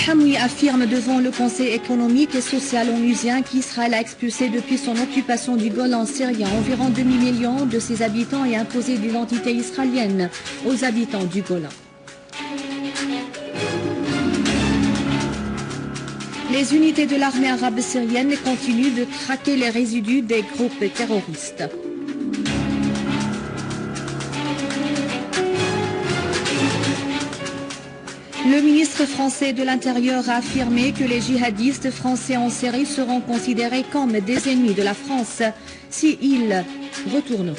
Al-Hamwi affirme devant le Conseil économique et social onusien qu'Israël a expulsé depuis son occupation du Golan syrien environ demi-million de ses habitants et imposé l'identité israélienne aux habitants du Golan. Les unités de l'armée arabe syrienne continuent de traquer les résidus des groupes terroristes. Le ministre français de l'Intérieur a affirmé que les djihadistes français en Syrie seront considérés comme des ennemis de la France s'ils retourneront.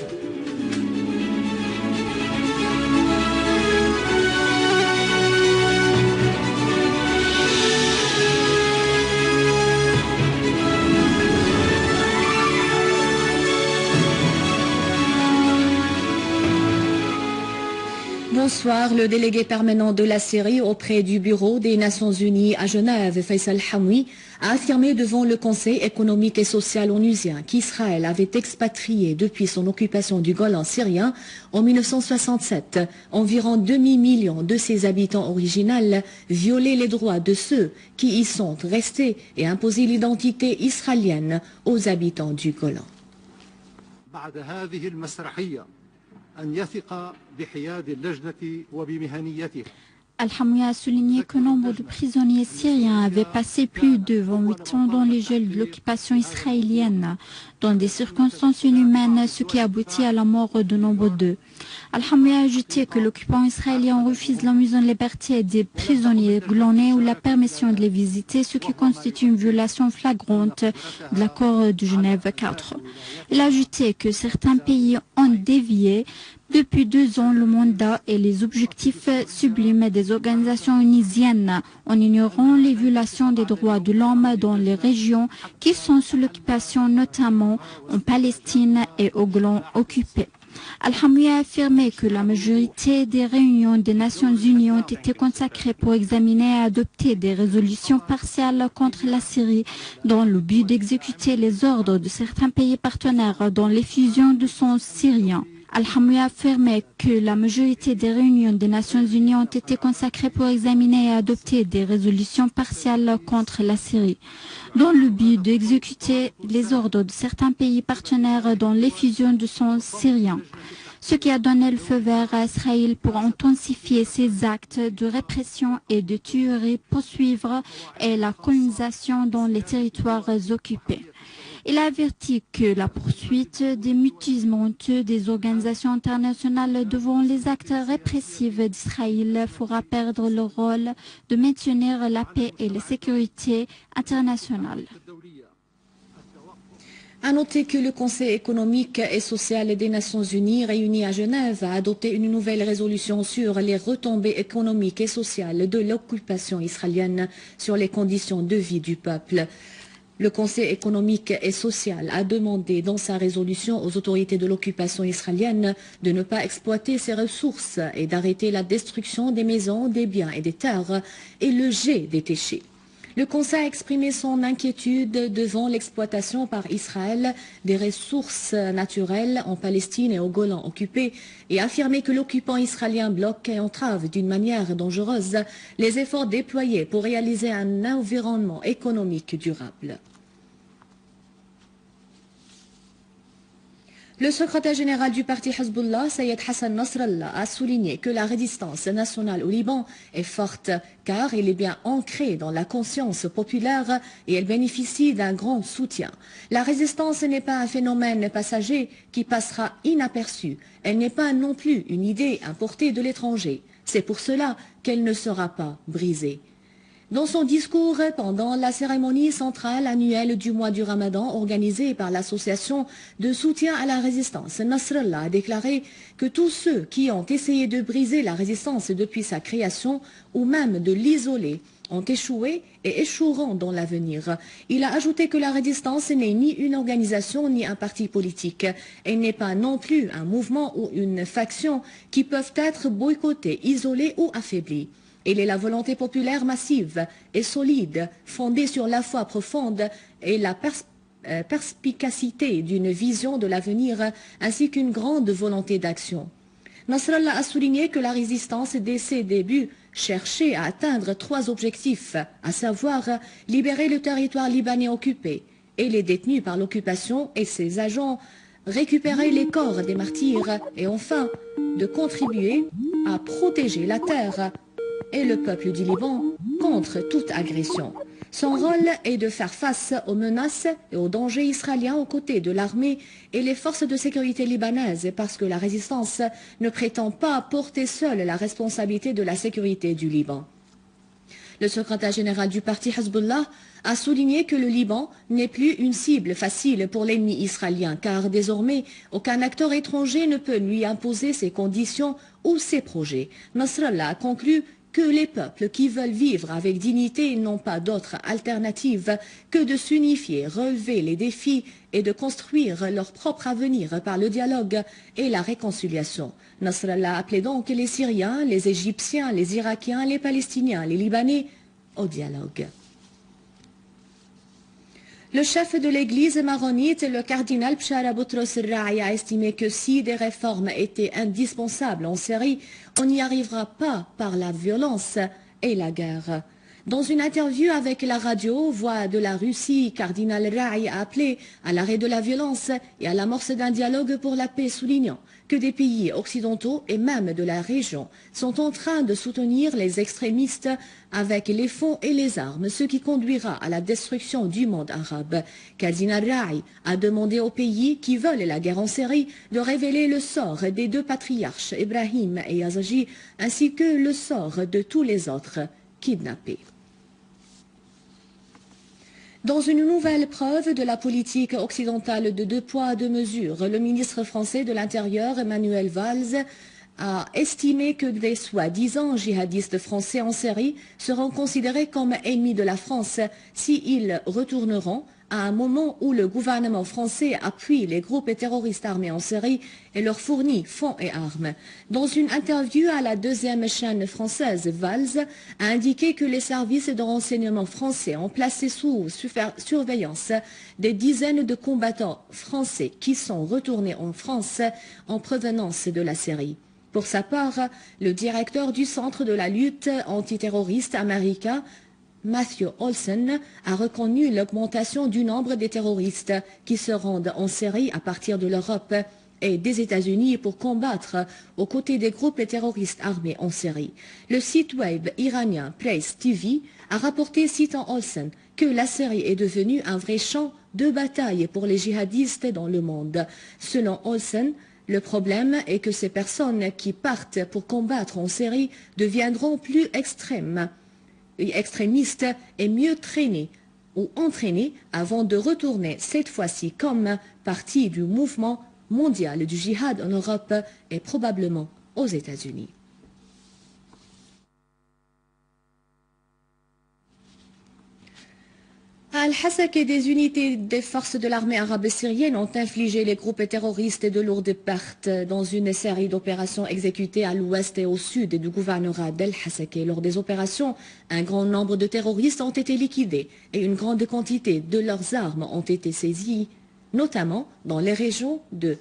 Bonsoir, le délégué permanent de la Syrie auprès du bureau des Nations Unies à Genève, Faisal Hamwi, a affirmé devant le Conseil économique et social onusien qu'Israël avait expatrié depuis son occupation du Golan syrien en 1967 environ demi-million de ses habitants originels, violé les droits de ceux qui y sont restés et imposé l'identité israélienne aux habitants du Golan. Al-Hamwi a souligné que nombre de prisonniers syriens avaient passé plus de 28 ans dans les geôles de l'occupation israélienne, dans des circonstances inhumaines, ce qui aboutit à la mort de nombre d'eux. Al-Hamwi a ajouté que l'occupant israélien refuse la mise en liberté des prisonniers golanais ou la permission de les visiter, ce qui constitue une violation flagrante de l'accord de Genève 4. Il a ajouté que certains pays ont dévié depuis 2 ans le mandat et les objectifs sublimes des organisations onusiennes en ignorant les violations des droits de l'homme dans les régions qui sont sous l'occupation, notamment en Palestine et au Golan occupé. Al-Hamwi a affirmé que la majorité des réunions des Nations Unies ont été consacrées pour examiner et adopter des résolutions partiales contre la Syrie dans le but d'exécuter les ordres de certains pays partenaires dans l'effusion de son syrien. Al-Hamwi a affirmé que la majorité des réunions des Nations Unies ont été consacrées pour examiner et adopter des résolutions partiales contre la Syrie, dans le but d'exécuter les ordres de certains pays partenaires dans l'effusion de son syrien, ce qui a donné le feu vert à Israël pour intensifier ses actes de répression et de tuerie, poursuivre et la colonisation dans les territoires occupés. Il a averti que la poursuite des mutismes honteux des organisations internationales devant les actes répressifs d'Israël fera perdre le rôle de maintenir la paix et la sécurité internationale. À noter que le Conseil économique et social des Nations Unies réuni à Genève a adopté une nouvelle résolution sur les retombées économiques et sociales de l'occupation israélienne sur les conditions de vie du peuple. Le Conseil économique et social a demandé dans sa résolution aux autorités de l'occupation israélienne de ne pas exploiter ses ressources et d'arrêter la destruction des maisons, des biens et des terres et le jet des déchets. Le Conseil a exprimé son inquiétude devant l'exploitation par Israël des ressources naturelles en Palestine et au Golan occupés et affirmé que l'occupant israélien bloque et entrave d'une manière dangereuse les efforts déployés pour réaliser un environnement économique durable. Le secrétaire général du parti Hezbollah, Sayed Hassan Nasrallah, a souligné que la résistance nationale au Liban est forte car elle est bien ancrée dans la conscience populaire et elle bénéficie d'un grand soutien. La résistance n'est pas un phénomène passager qui passera inaperçu. Elle n'est pas non plus une idée importée de l'étranger. C'est pour cela qu'elle ne sera pas brisée. Dans son discours pendant la cérémonie centrale annuelle du mois du Ramadan organisée par l'association de soutien à la résistance, Nasrallah a déclaré que tous ceux qui ont essayé de briser la résistance depuis sa création ou même de l'isoler ont échoué et échoueront dans l'avenir. Il a ajouté que la résistance n'est ni une organisation ni un parti politique. Elle n'est pas non plus un mouvement ou une faction qui peuvent être boycottés, isolés ou affaiblis. Elle est la volonté populaire massive et solide, fondée sur la foi profonde et la perspicacité d'une vision de l'avenir, ainsi qu'une grande volonté d'action. Nasrallah a souligné que la résistance dès ses débuts cherchait à atteindre 3 objectifs, à savoir libérer le territoire libanais occupé et les détenus par l'occupation et ses agents, récupérer les corps des martyrs et enfin de contribuer à protéger la terre et le peuple du Liban contre toute agression. Son rôle est de faire face aux menaces et aux dangers israéliens aux côtés de l'armée et les forces de sécurité libanaises parce que la résistance ne prétend pas porter seule la responsabilité de la sécurité du Liban. Le secrétaire général du parti Hezbollah a souligné que le Liban n'est plus une cible facile pour l'ennemi israélien car désormais aucun acteur étranger ne peut lui imposer ses conditions ou ses projets. Nasrallah a conclu que les peuples qui veulent vivre avec dignité n'ont pas d'autre alternative que de s'unifier, relever les défis et de construire leur propre avenir par le dialogue et la réconciliation. Nasrallah a appelé donc les Syriens, les Égyptiens, les Irakiens, les Palestiniens, les Libanais au dialogue. Le chef de l'église maronite, le cardinal Bchara Boutros Rai, a estimé que si des réformes étaient indispensables en Syrie, on n'y arrivera pas par la violence et la guerre. Dans une interview avec la radio Voix de la Russie, cardinal Rai a appelé à l'arrêt de la violence et à l'amorce d'un dialogue pour la paix, soulignant que des pays occidentaux et même de la région sont en train de soutenir les extrémistes avec les fonds et les armes, ce qui conduira à la destruction du monde arabe. Cardinal Rai a demandé aux pays qui veulent la guerre en Syrie de révéler le sort des 2 patriarches, Ibrahim et Yazagi, ainsi que le sort de tous les autres kidnappés. Dans une nouvelle preuve de la politique occidentale de 2 poids 2 mesures, le ministre français de l'Intérieur, Manuel Valls, a estimé que des soi-disant djihadistes français en Syrie seront considérés comme ennemis de la France s'ils retourneront à un moment où le gouvernement français appuie les groupes terroristes armés en Syrie et leur fournit fonds et armes. Dans une interview à la 2e chaîne française, Valls a indiqué que les services de renseignement français ont placé sous surveillance des dizaines de combattants français qui sont retournés en France en provenance de la Syrie. Pour sa part, le directeur du Centre de la lutte antiterroriste américain, Matthew Olsen, a reconnu l'augmentation du nombre des terroristes qui se rendent en Syrie à partir de l'Europe et des États-Unis pour combattre aux côtés des groupes terroristes armés en Syrie. Le site web iranien Press TV a rapporté, citant Olsen, que la Syrie est devenue un vrai champ de bataille pour les djihadistes dans le monde. Selon Olsen, le problème est que ces personnes qui partent pour combattre en Syrie deviendront plus extrémistes et mieux traînés ou entraînés avant de retourner cette fois-ci comme partie du mouvement mondial du djihad en Europe et probablement aux États-Unis. À Al-Hassak, des unités des forces de l'armée arabe syrienne ont infligé les groupes terroristes de lourdes pertes dans une série d'opérations exécutées à l'ouest et au sud du gouvernorat d'Al-Hassak. Lors des opérations, un grand nombre de terroristes ont été liquidés et une grande quantité de leurs armes ont été saisies, notamment dans les régions de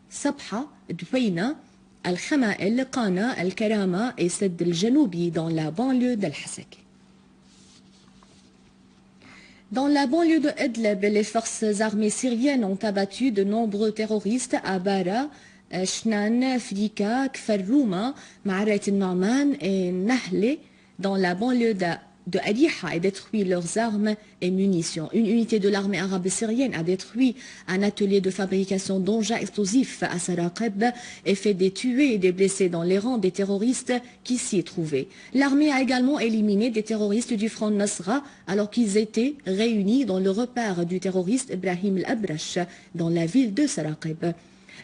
Sabha, Dwayna, Al-Khama'el, Qana, Al-Karama et Sed el-Janoubi dans la banlieue d'Al-Hassak. Dans la banlieue de Idlib, les forces armées syriennes ont abattu de nombreux terroristes à Bara, Shnan, Frika, Kfarrouma, Ma'arat el-Nu'man et Nahle dans la banlieue de Ariha et détruit leurs armes et munitions. Une unité de l'armée arabe syrienne a détruit un atelier de fabrication d'engins explosifs à Saraqeb et fait des tués et des blessés dans les rangs des terroristes qui s'y trouvaient. L'armée a également éliminé des terroristes du front Nasra alors qu'ils étaient réunis dans le repère du terroriste Ibrahim al-Abrash dans la ville de Saraqeb.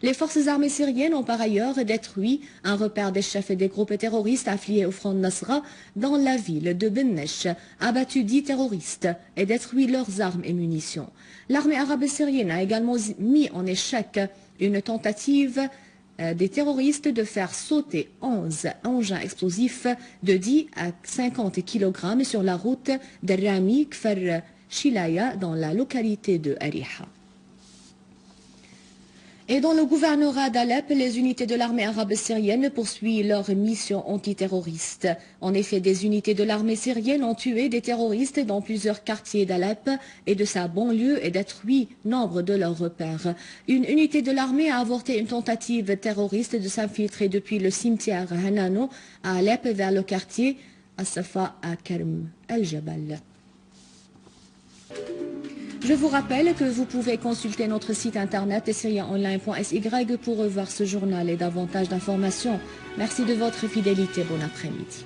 Les forces armées syriennes ont par ailleurs détruit un repère des chefs des groupes terroristes affiliés au front Nasra dans la ville de Bennesh, abattu 10 terroristes et détruit leurs armes et munitions. L'armée arabe syrienne a également mis en échec une tentative des terroristes de faire sauter 11 engins explosifs de 10 à 50 kg sur la route de Rami Kfar Shilaya dans la localité de Ariha. Et dans le gouvernorat d'Alep, les unités de l'armée arabe syrienne poursuivent leur mission antiterroriste. En effet, des unités de l'armée syrienne ont tué des terroristes dans plusieurs quartiers d'Alep et de sa banlieue et détruit nombre de leurs repères. Une unité de l'armée a avorté une tentative terroriste de s'infiltrer depuis le cimetière Hanano à Alep vers le quartier As-Safa à Kerm el-Jabal. Je vous rappelle que vous pouvez consulter notre site internet syriaonline.sy pour revoir ce journal et davantage d'informations. Merci de votre fidélité. Bon après-midi.